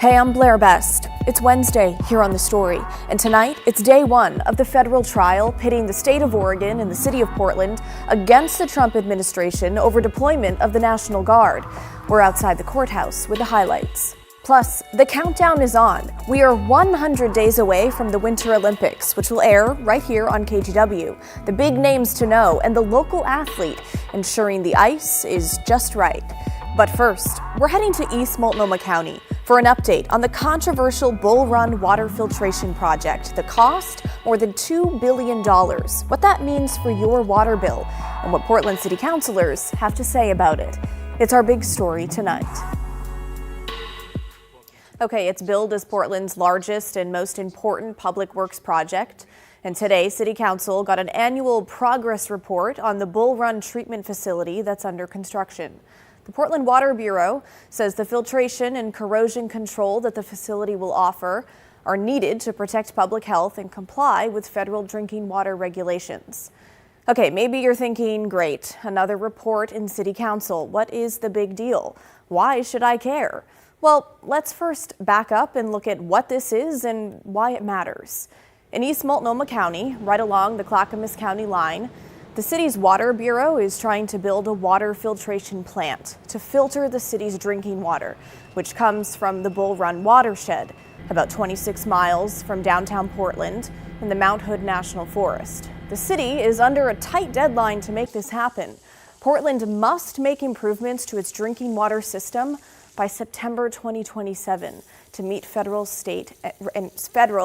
Hey, I'm Blair Best. It's Wednesday here on The Story, and tonight it's day one of the federal trial pitting the state of Oregon and the city of Portland against the Trump administration over deployment of the National Guard. We're outside the courthouse with the highlights. Plus, the countdown is on. We are 100 days away from the Winter Olympics, which will air right here on KGW. The big names to know and the local athlete ensuring the ice is just right. But first, we're heading to East Multnomah County for an update on the controversial Bull Run water filtration project. The cost, more than $2 billion. What that means for your water bill and what Portland City councilors have to say about it. It's our big story tonight. Okay, it's billed as Portland's largest and most important public works project. And today, City Council got an annual progress report on the Bull Run treatment facility that's under construction. The Portland Water Bureau says the filtration and corrosion control that the facility will offer are needed to protect public health and comply with federal drinking water regulations. Okay, maybe you're thinking, great, another report in City Council. What is the big deal? Why should I care? Well, let's first back up and look at what this is and why it matters. In East Multnomah County, right along the Clackamas County line, the city's Water Bureau is trying to build a water filtration plant to filter the city's drinking water, which comes from the Bull Run watershed, about 26 miles from downtown Portland in the Mount Hood National Forest. The city is under a tight deadline to make this happen. Portland must make improvements to its drinking water system by September 2027 to meet federal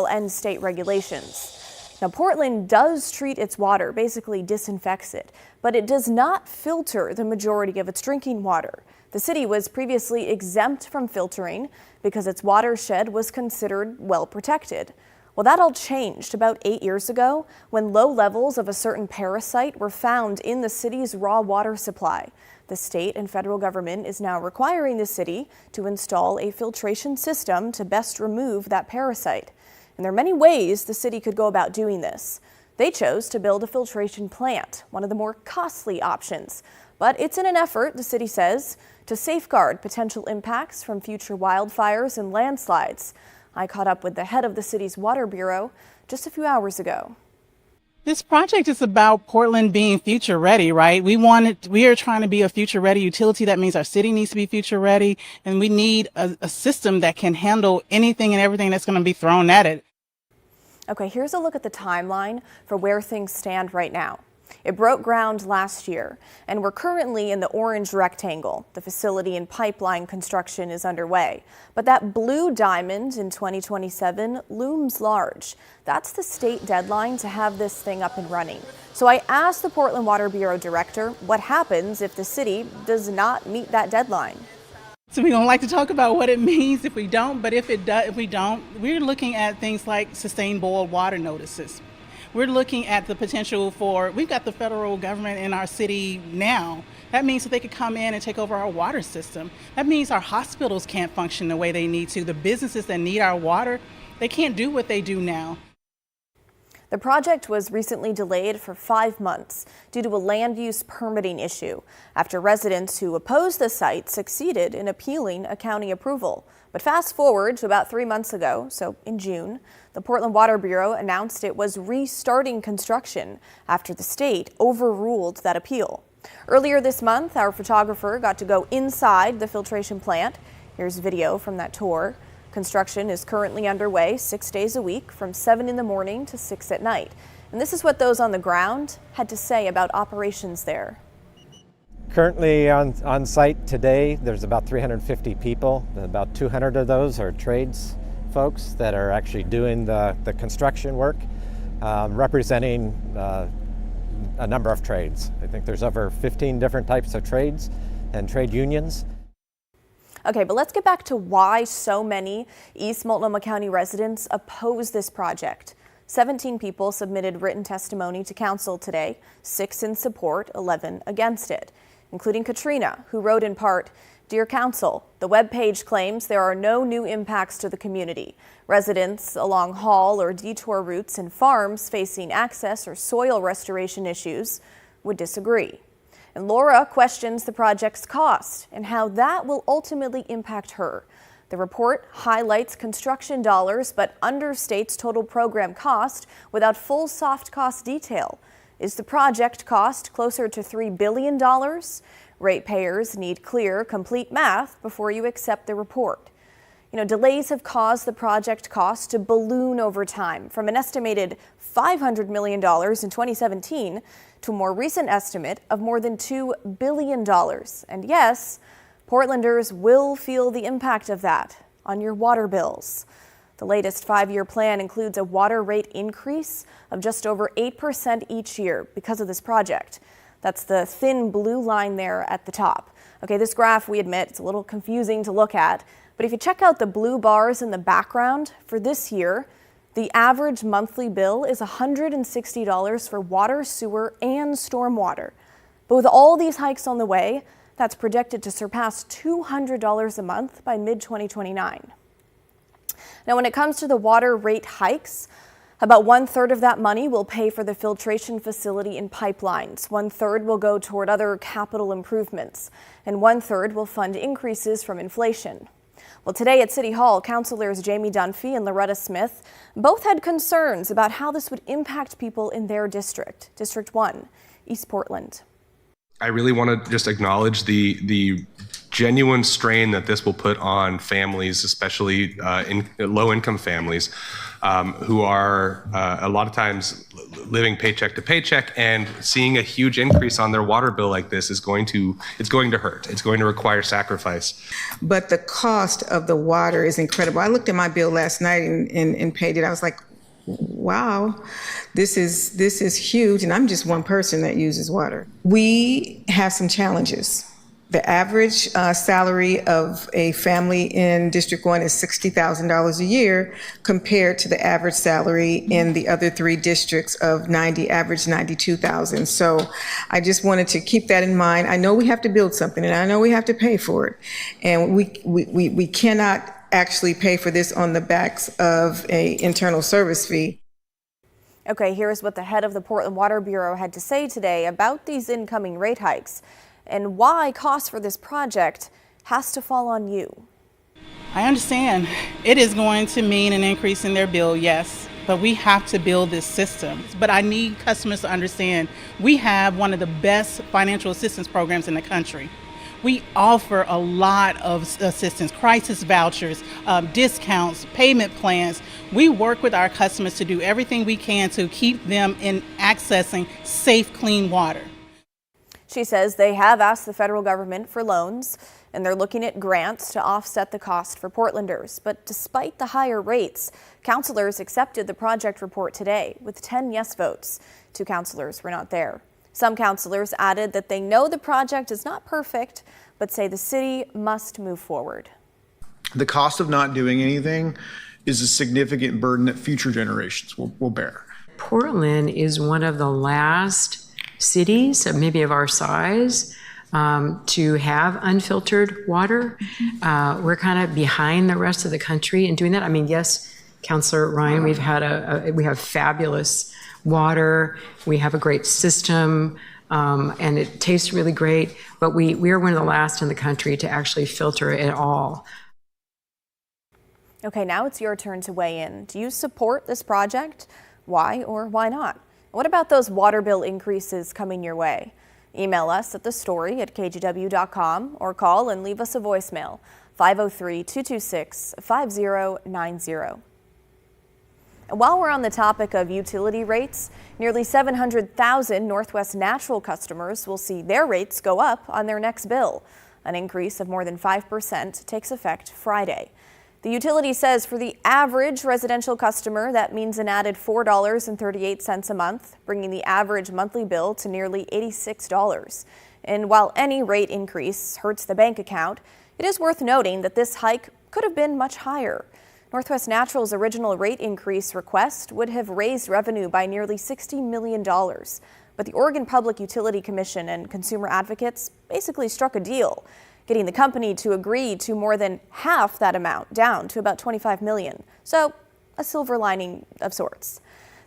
and state regulations. Now, Portland does treat its water, basically disinfects it, but it does not filter the majority of its drinking water. The city was previously exempt from filtering because its watershed was considered well protected. Well, that all changed about 8 years ago when low levels of a certain parasite were found in the city's raw water supply. The state and federal government is now requiring the city to install a filtration system to best remove that parasite. And there are many ways the city could go about doing this. They chose to build a filtration plant, one of the more costly options. But it's in an effort, the city says, to safeguard potential impacts from future wildfires and landslides. I caught up with the head of the city's Water Bureau just a few hours ago. This project is about Portland being future ready, right? We are trying to be a future ready utility. That means our city needs to be future ready, and we need a system that can handle anything and everything that's going to be thrown at it. Okay, here's a look at the timeline for where things stand right now. It broke ground last year, and we're currently in the orange rectangle. The facility and pipeline construction is underway. But that blue diamond in 2027 looms large. That's the state deadline to have this thing up and running. So I asked the Portland Water Bureau director what happens if the city does not meet that deadline. So we don't like to talk about what it means if we don't, but if we don't, we're looking at things like sustained boil water notices. We're looking at the potential we've got the federal government in our city now. That means that they could come in and take over our water system. That means our hospitals can't function the way they need to. The businesses that need our water, they can't do what they do now. The project was recently delayed for 5 months due to a land use permitting issue after residents who opposed the site succeeded in appealing a county approval. But fast forward to about 3 months ago, so in June, the Portland Water Bureau announced it was restarting construction after the state overruled that appeal. Earlier this month, our photographer got to go inside the filtration plant. Here's video from that tour. Construction is currently underway 6 days a week from 7 in the morning to 6 at night. And this is what those on the ground had to say about operations there. Currently on site today, there's about 350 people. About 200 of those are trades folks that are actually doing the construction work, representing a number of trades. I think there's over 15 different types of trades and trade unions. Okay, but let's get back to why so many East Multnomah County residents oppose this project. 17 people submitted written testimony to council today, 6 in support, 11 against it, including Katrina, who wrote in part, "Dear Council, the webpage claims there are no new impacts to the community. Residents along haul or detour routes and farms facing access or soil restoration issues would disagree." And Laura questions the project's cost and how that will ultimately impact her. The report highlights construction dollars but understates total program cost without full soft cost detail. Is the project cost closer to $3 billion? Ratepayers need clear, complete math before you accept the report. Delays have caused the project cost to balloon over time, from an estimated $500 million in 2017 to a more recent estimate of more than $2 billion. And yes, Portlanders will feel the impact of that on your water bills. The latest 5-year plan includes a water rate increase of just over 8% each year because of this project. That's the thin blue line there at the top. Okay, this graph, we admit, it's a little confusing to look at, but if you check out the blue bars in the background for this year, the average monthly bill is $160 for water, sewer, and stormwater. But with all these hikes on the way, that's projected to surpass $200 a month by mid-2029. Now, when it comes to the water rate hikes, about 1/3 of that money will pay for the filtration facility and pipelines. 1/3 will go toward other capital improvements, and 1/3 will fund increases from inflation. Well, today at City Hall, councilors Jamie Dunphy and Loretta Smith both had concerns about how this would impact people in their district, District 1, East Portland. I really want to just acknowledge the genuine strain that this will put on families, especially in low-income families, who are a lot of times living paycheck to paycheck, and seeing a huge increase on their water bill like this is going to hurt. It's going to require sacrifice. But the cost of the water is incredible. I looked at my bill last night and paid it. I was like, wow, this is huge, and I'm just one person that uses water. We have some challenges. The average salary of a family in District 1 is $60,000 a year compared to the average salary in the other 3 districts of average $92,000. So I just wanted to keep that in mind. I know we have to build something, and I know we have to pay for it. And we cannot actually pay for this on the backs of an internal service fee. Okay, here's what the head of the Portland Water Bureau had to say today about these incoming rate hikes and why cost for this project has to fall on you. I understand it is going to mean an increase in their bill, yes, but we have to build this system. But I need customers to understand we have one of the best financial assistance programs in the country. We offer a lot of assistance, crisis vouchers, discounts, payment plans. We work with our customers to do everything we can to keep them in accessing safe, clean water. She says they have asked the federal government for loans, and they're looking at grants to offset the cost for Portlanders. But despite the higher rates, councilors accepted the project report today with 10 yes votes. 2 councilors were not there. Some councilors added that they know the project is not perfect, but say the city must move forward. The cost of not doing anything is a significant burden that future generations will bear. Portland is one of the last cities, maybe of our size, to have unfiltered water. We're kind of behind the rest of the country in doing that. I mean, yes, Councilor Ryan, we have fabulous water. We have a great system, and it tastes really great. But we are one of the last in the country to actually filter it all. Okay, now it's your turn to weigh in. Do you support this project? Why or why not? What about those water bill increases coming your way? Email us at thestory@kgw.com or call and leave us a voicemail, 503-226-5090. And while we're on the topic of utility rates, nearly 700,000 Northwest Natural customers will see their rates go up on their next bill. An increase of more than 5% takes effect Friday. The utility says for the average residential customer, that means an added $4.38 a month, bringing the average monthly bill to nearly $86. And while any rate increase hurts the bank account, it is worth noting that this hike could have been much higher. Northwest Natural's original rate increase request would have raised revenue by nearly $60 million. But the Oregon Public Utility Commission and consumer advocates basically struck a deal, getting the company to agree to more than half that amount, down to about $25 million. So a silver lining of sorts.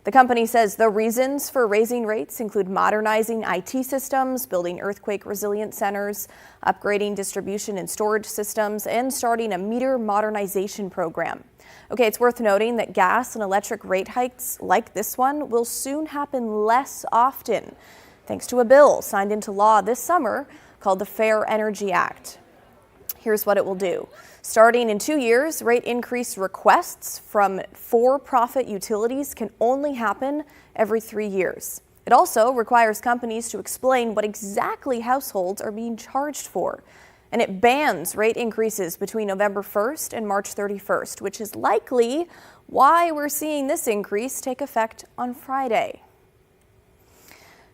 The company says the reasons for raising rates include modernizing IT systems, building earthquake-resilient centers, upgrading distribution and storage systems, and starting a meter modernization program. Okay, it's worth noting that gas and electric rate hikes like this one will soon happen less often, thanks to a bill signed into law this summer called the Fair Energy Act. Here's what it will do. Starting in 2 years, rate increase requests from for-profit utilities can only happen every 3 years. It also requires companies to explain what exactly households are being charged for. And it bans rate increases between November 1st and March 31st, which is likely why we're seeing this increase take effect on Friday.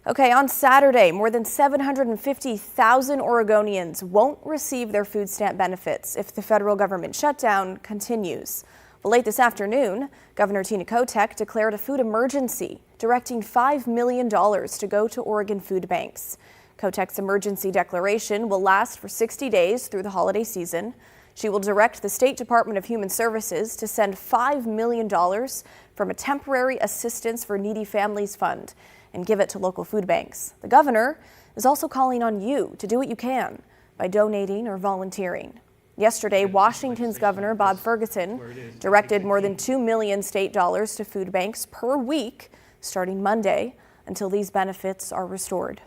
Okay, on Saturday, more than 750,000 Oregonians won't receive their food stamp benefits if the federal government shutdown continues. Well, late this afternoon, Governor Tina Kotek declared a food emergency, directing $5 million to go to Oregon food banks. Kotek's emergency declaration will last for 60 days through the holiday season. She will direct the State Department of Human Services to send $5 million from a temporary assistance for needy families fund and give it to local food banks. The governor is also calling on you to do what you can by donating or volunteering. Yesterday, Washington's Governor Bob Ferguson directed more than $2 million state dollars to food banks per week starting Monday until these benefits are restored.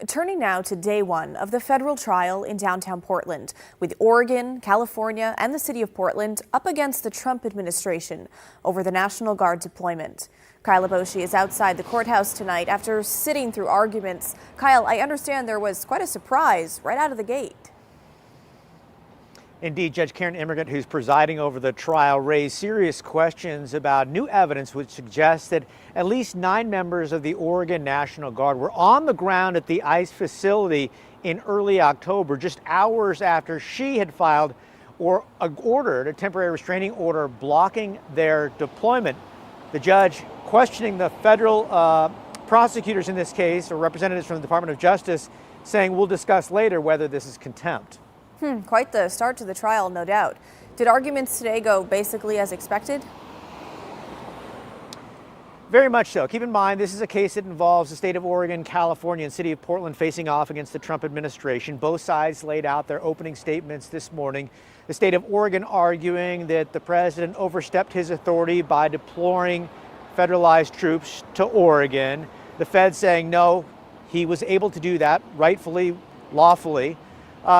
Turning now to day one of the federal trial in downtown Portland, with Oregon, California, and the city of Portland up against the Trump administration over the National Guard deployment. Kyle Aboshi is outside the courthouse tonight after sitting through arguments. Kyle, I understand there was quite a surprise right out of the gate. Indeed, Judge Karen Immergut, who's presiding over the trial, raised serious questions about new evidence which suggests that at least 9 members of the Oregon National Guard were on the ground at the ICE facility in early October, just hours after she had filed or ordered a temporary restraining order blocking their deployment. The judge questioning the federal prosecutors in this case, or representatives from the Department of Justice, saying we'll discuss later whether this is contempt. Quite the start to the trial, no doubt. Did arguments today go basically as expected? Very much so. Keep in mind, this is a case that involves the state of Oregon, California, and city of Portland facing off against the Trump administration. Both sides laid out their opening statements this morning. The state of Oregon arguing that the president overstepped his authority by deploying federalized troops to Oregon. The feds saying no, he was able to do that rightfully, lawfully.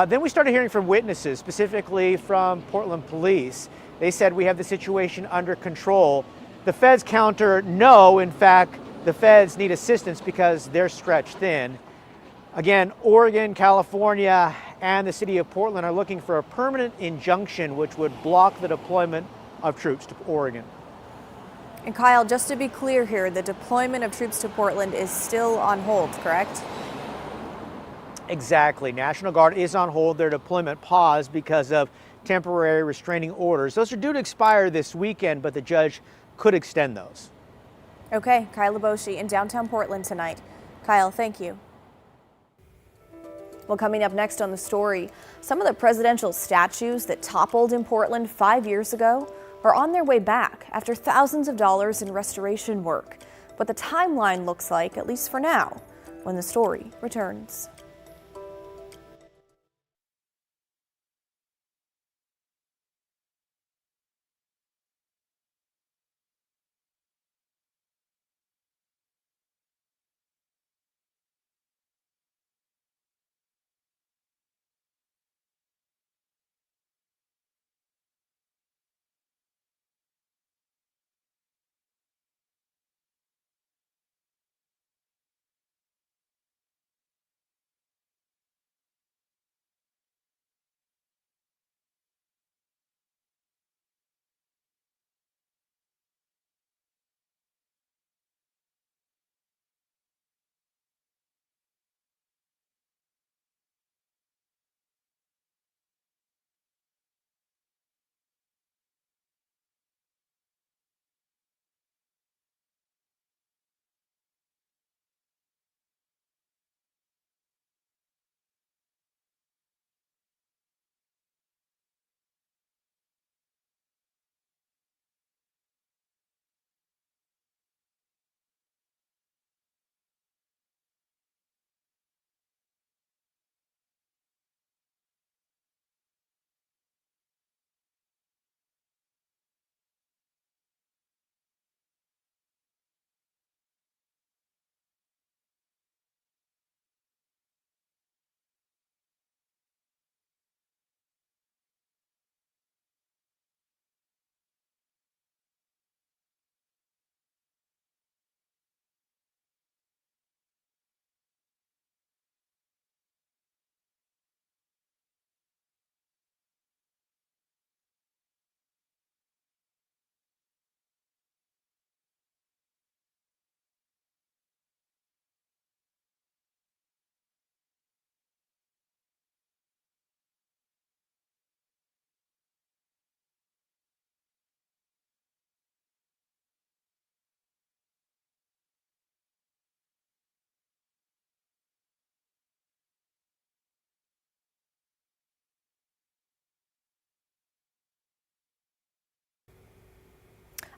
Then we started hearing from witnesses, specifically from Portland police. They said we have the situation under control. The feds counter, no, in fact, the feds need assistance because they're stretched thin. Again, Oregon, California, and the city of Portland are looking for a permanent injunction which would block the deployment of troops to Oregon. And Kyle, just to be clear here, the deployment of troops to Portland is still on hold, correct? Exactly. National Guard is on hold. Their deployment paused because of temporary restraining orders. Those are due to expire this weekend, but the judge could extend those. Okay, Kyle Aboshi in downtown Portland tonight. Kyle, thank you. Well, coming up next on the story, some of the presidential statues that toppled in Portland 5 years ago are on their way back after thousands of dollars in restoration work. What the timeline looks like, at least for now, when the story returns.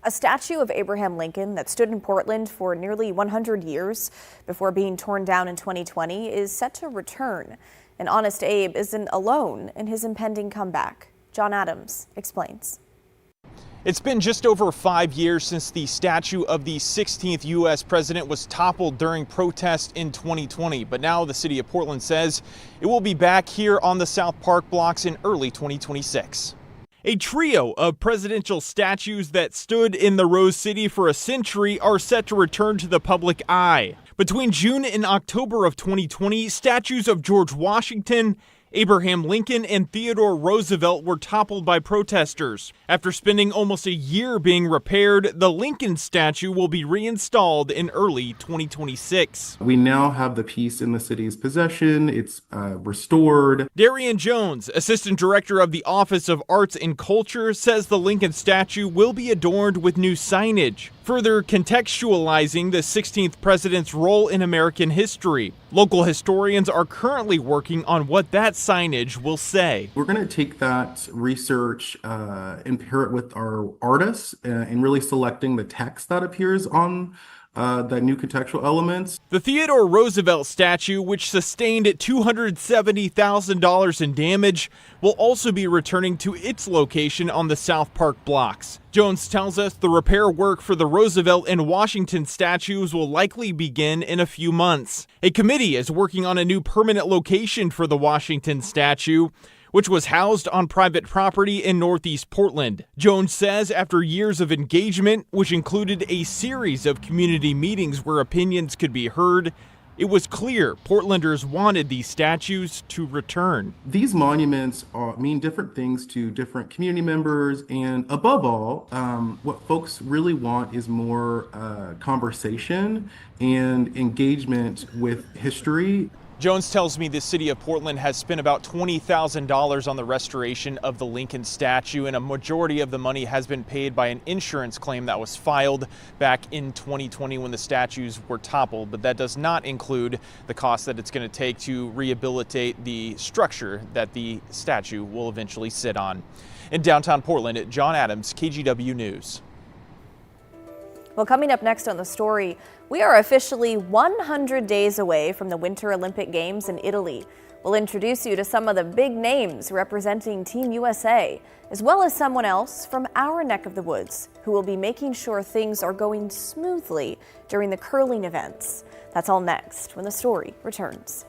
A statue of Abraham Lincoln that stood in Portland for nearly 100 years before being torn down in 2020 is set to return. And Honest Abe isn't alone in his impending comeback. John Adams explains. It's been just over 5 years since the statue of the 16th U.S. president was toppled during protests in 2020. But now the city of Portland says it will be back here on the South Park blocks in early 2026. A trio of presidential statues that stood in the Rose City for a century are set to return to the public eye. Between June and October of 2020, statues of George Washington, Abraham Lincoln, and Theodore Roosevelt were toppled by protesters. After spending almost a year being repaired, the Lincoln statue will be reinstalled in early 2026. We now have the piece in the city's possession. It's restored. Darian Jones, assistant director of the Office of Arts and Culture, says the Lincoln statue will be adorned with new signage, further contextualizing the 16th president's role in American history. Local historians are currently working on what that signage will say. We're going to take that research and pair it with our artists and really selecting the text that appears on the new contextual elements. The Theodore Roosevelt statue, which sustained $270,000 in damage, will also be returning to its location on the South Park blocks. Jones tells us the repair work for the Roosevelt and Washington statues will likely begin in a few months. A committee is working on a new permanent location for the Washington statue, which was housed on private property in Northeast Portland. Jones says after years of engagement, which included a series of community meetings where opinions could be heard, it was clear Portlanders wanted these statues to return. These monuments mean different things to different community members, and above all, what folks really want is more conversation and engagement with history. Jones tells me the city of Portland has spent about $20,000 on the restoration of the Lincoln statue, and a majority of the money has been paid by an insurance claim that was filed back in 2020 when the statues were toppled. But that does not include the cost that it's going to take to rehabilitate the structure that the statue will eventually sit on. In downtown Portland, John Adams, KGW News. Well, coming up next on the story, we are officially 100 days away from the Winter Olympic Games in Italy. We'll introduce you to some of the big names representing Team USA, as well as someone else from our neck of the woods who will be making sure things are going smoothly during the curling events. That's all next when the story returns.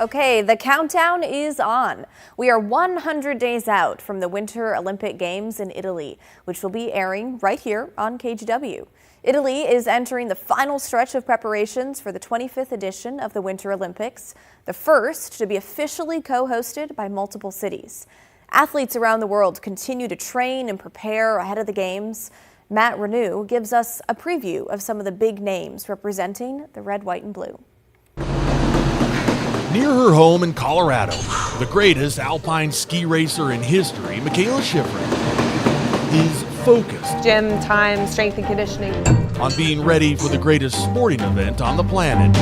Okay, the countdown is on. We are 100 days out from the Winter Olympic Games in Italy, which will be airing right here on KGW. Italy is entering the final stretch of preparations for the 25th edition of the Winter Olympics, the first to be officially co-hosted by multiple cities. Athletes around the world continue to train and prepare ahead of the Games. Matt Renew gives us a preview of some of the big names representing the red, white, and blue. Near her home in Colorado, the greatest alpine ski racer in history, Michaela Schifrin, is focused. Gym time, strength and conditioning. On being ready for the greatest sporting event on the planet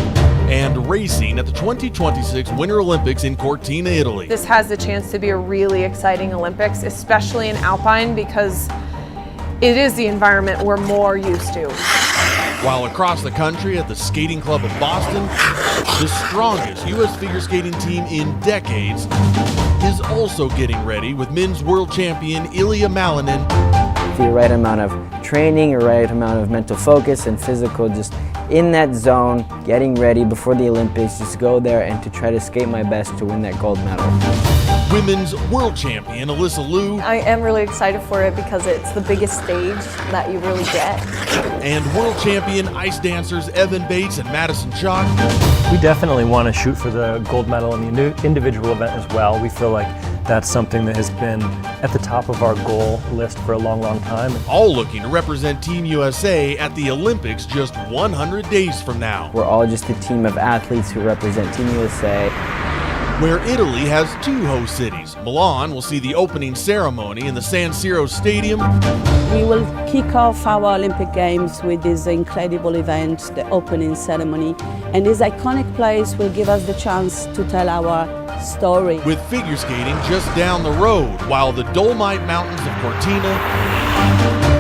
and racing at the 2026 Winter Olympics in Cortina, Italy. This has the chance to be a really exciting Olympics, especially in alpine, because it is the environment we're more used to. While across the country at the Skating Club of Boston, the strongest U.S. figure skating team in decades is also getting ready with men's world champion Ilya Malinin. The right amount of training, a right amount of mental focus and physical, just in that zone, getting ready before the Olympics, just go there and to try to skate my best to win that gold medal. Women's world champion Alyssa Liu. I am really excited for it because it's the biggest stage that you really get. And world champion ice dancers Evan Bates and Madison Chalk. We definitely want to shoot for the gold medal in the individual event as well. We feel like that's something that has been at the top of our goal list for a long, long time. All looking to represent Team USA at the Olympics just 100 days from now. We're all just a team of athletes who represent Team USA. Where Italy has two host cities. Milan will see the opening ceremony in the San Siro Stadium. We will kick off our Olympic Games with this incredible event, the opening ceremony. And this iconic place will give us the chance to tell our story. With figure skating just down the road, while the Dolomite Mountains of Cortina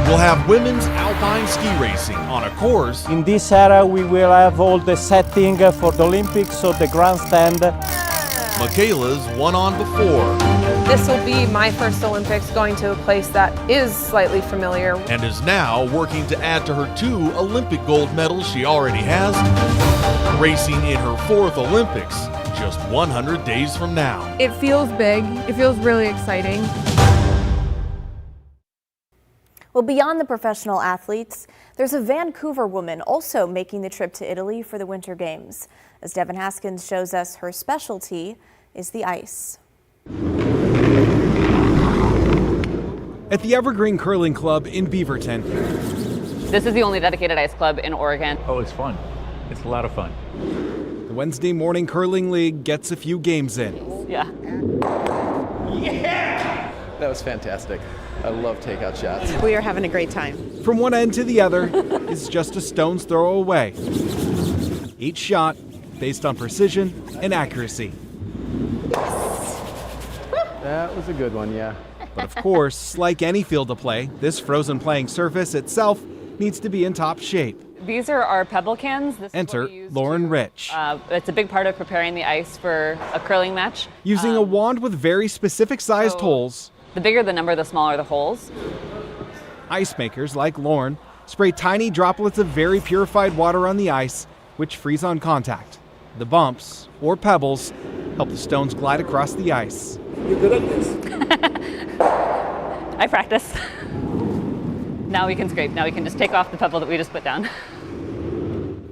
will have women's alpine ski racing on a course. In this area we will have all the setting for the Olympics, so the grandstand. Michaela's won on before. This will be my first Olympics going to a place that is slightly familiar. And is now working to add to her 2 Olympic gold medals she already has, racing in her 4th Olympics just 100 days from now. It feels big. It feels really exciting. Well, beyond the professional athletes, there's a Vancouver woman also making the trip to Italy for the Winter Games. As Devin Haskins shows us, her specialty is the ice. At the Evergreen Curling Club in Beaverton. This is the only dedicated ice club in Oregon. Oh, it's fun. It's a lot of fun. The Wednesday morning curling league gets a few games in. Yeah. Yeah! That was fantastic. I love takeout shots. We are having a great time. From one end to the other is just a stone's throw away. Each shot based on precision and accuracy. That was a good one, yeah. But of course, like any field of play, this frozen playing surface itself needs to be in top shape. These are our pebble cans. Enter Lauren Rich. It's a big part of preparing the ice for a curling match. Using a wand with very specific sized holes. The bigger the number, the smaller the holes. Ice makers like Lauren spray tiny droplets of very purified water on the ice, which freeze on contact. The bumps, or pebbles, help the stones glide across the ice. You're good at this. I practice. Now we can scrape. Now we can just take off the pebble that we just put down.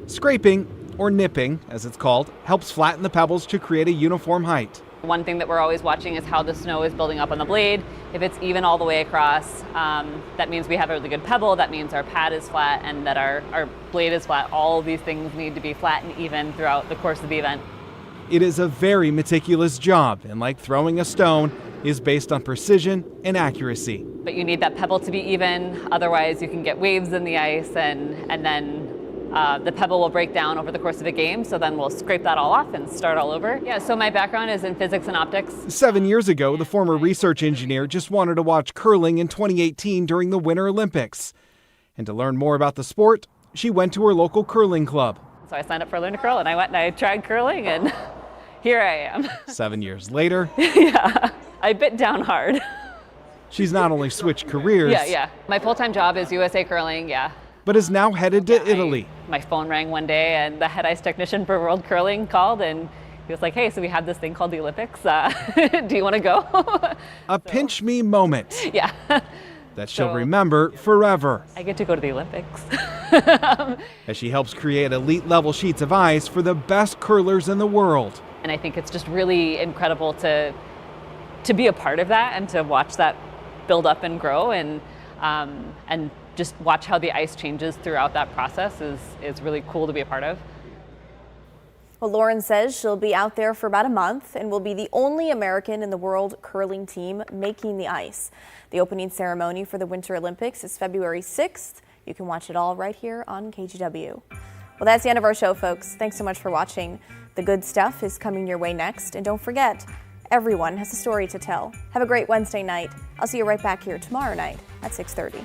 Scraping, or nipping, as it's called, helps flatten the pebbles to create a uniform height. One thing that we're always watching is how the snow is building up on the blade. If it's even all the way across, that means we have a really good pebble. That means our pad is flat and that our blade is flat. All of these things need to be flat and even throughout the course of the event. It is a very meticulous job, and like throwing a stone, is based on precision and accuracy. But you need that pebble to be even, otherwise you can get waves in the ice and then the pebble will break down over the course of a game, so then we'll scrape that all off and start all over. Yeah, so my background is in physics and optics. 7 years ago, the former research engineer just wanted to watch curling in 2018 during the Winter Olympics. And to learn more about the sport, she went to her local curling club. So I signed up for Learn to Curl, and I went and I tried curling, and here I am. 7 years later. Yeah, I bit down hard. She's not only switched careers. Yeah. My full-time job is USA Curling, yeah. But is now headed to Italy. My phone rang one day and the head ice technician for World Curling called and He was like, hey, so we have this thing called the Olympics. Do you want to go? A pinch me moment Yeah. that she'll remember forever. I get to go to the Olympics. As she helps create elite level sheets of ice for the best curlers in the world. And I think it's just really incredible to be a part of that and to watch that build up and grow and just watch how the ice changes throughout that process is really cool to be a part of. Well, Lauren says she'll be out there for about a month and will be the only American in the world curling team making the ice. The opening ceremony for the Winter Olympics is February 6th. You can watch it all right here on KGW. Well, that's the end of our show, folks. Thanks so much for watching. The good stuff is coming your way next. And don't forget, everyone has a story to tell. Have a great Wednesday night. I'll see you right back here tomorrow night at 6:30.